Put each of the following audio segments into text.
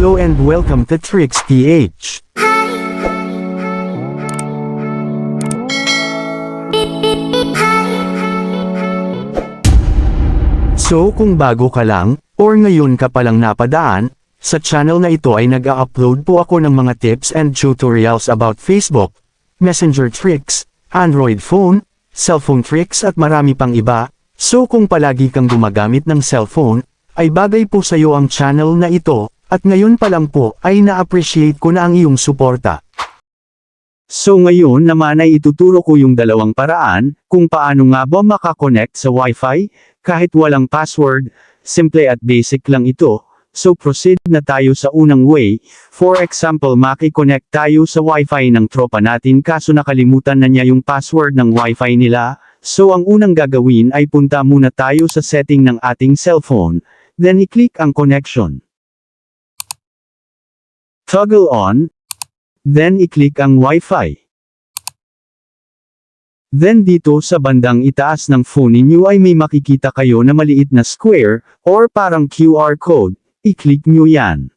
Hello and welcome to Tricks PH. So kung bago ka lang, or ngayon ka palang napadaan, sa channel na ito ay nag-a-upload po ako ng mga tips and tutorials about Facebook, Messenger tricks, Android phone, cellphone tricks at marami pang iba. So kung palagi kang gumagamit ng cellphone, ay bagay po sa iyo ang channel na ito, at ngayon pa lang po ay na-appreciate ko na ang iyong suporta. So ngayon naman ay ituturo ko yung dalawang paraan, kung paano nga ba makakonect sa Wi-Fi, kahit walang password, simple at basic lang ito. So proceed na tayo sa unang way. For example, maki-connect tayo sa Wi-Fi ng tropa natin kaso nakalimutan na niya yung password ng Wi-Fi nila. So ang unang gagawin ay punta muna tayo sa setting ng ating cellphone, then i-click ang connection. Toggle on, then i-click ang Wi-Fi. Then dito sa bandang itaas ng phone ninyo ay may makikita kayo na maliit na square, or parang QR code, i-click nyo yan.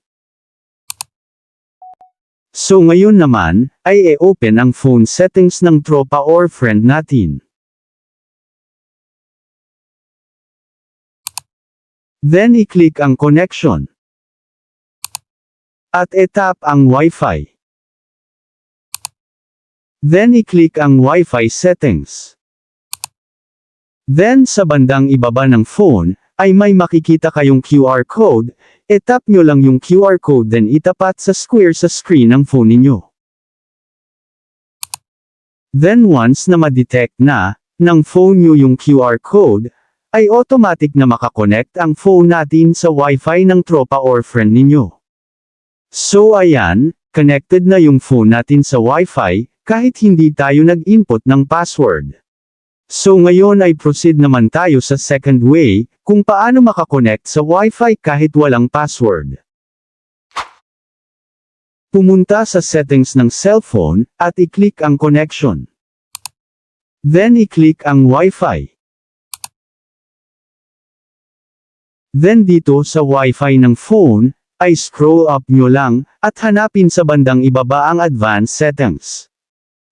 So ngayon naman, ay e-open ang phone settings ng tropa or friend natin. Then i-click ang connection. At e-tap ang Wi-Fi. Then i-click ang Wi-Fi settings. Then sa bandang ibaba ng phone, ay may makikita kayong QR code, e-tap nyo lang yung QR code then itapat sa square sa screen ng phone ninyo. Then once na ma-detect na, ng phone nyo yung QR code, ay automatic na makakonect ang phone natin sa Wi-Fi ng tropa or friend ninyo. So ayan, connected na yung phone natin sa Wi-Fi, kahit hindi tayo nag-input ng password. So ngayon ay proceed naman tayo sa second way, kung paano makakonect sa Wi-Fi kahit walang password. Pumunta sa settings ng cellphone, at i-click ang connection. Then i-click ang Wi-Fi. Then dito sa Wi-Fi ng phone, ay scroll up nyo lang, at hanapin sa bandang ibaba ang advanced settings.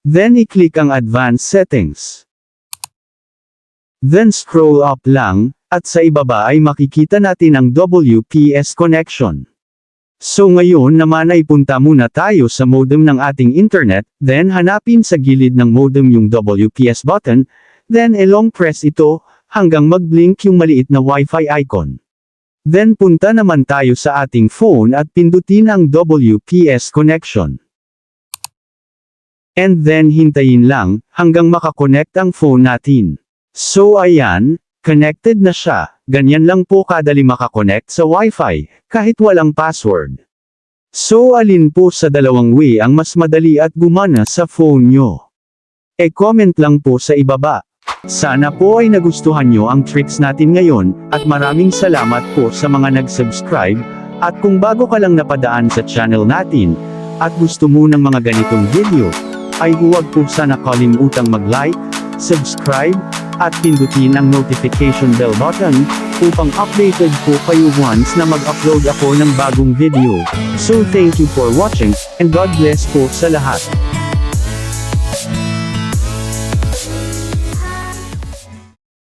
Then i-click ang advanced settings. Then scroll up lang, at sa ibaba ay makikita natin ang WPS connection. So ngayon naman ay punta muna tayo sa modem ng ating internet, then hanapin sa gilid ng modem yung WPS button, then long press ito, hanggang mag-blink yung maliit na Wi-Fi icon. Then punta naman tayo sa ating phone at pindutin ang WPS connection. And then hintayin lang, hanggang makakonect ang phone natin. So ayan, connected na siya, ganyan lang po kadali makakonect sa Wi-Fi, kahit walang password. So alin po sa dalawang way ang mas madali at gumana sa phone nyo? E-comment lang po sa ibaba. Sana po ay nagustuhan nyo ang tricks natin ngayon, at maraming salamat po sa mga nag-subscribe, at kung bago ka lang napadaan sa channel natin, at gusto mo ng mga ganitong video, ay huwag po sana kalimutang mag-like, subscribe, at pindutin ang notification bell button, upang updated po kayo once na mag-upload ako ng bagong video. So thank you for watching, and God bless po sa lahat.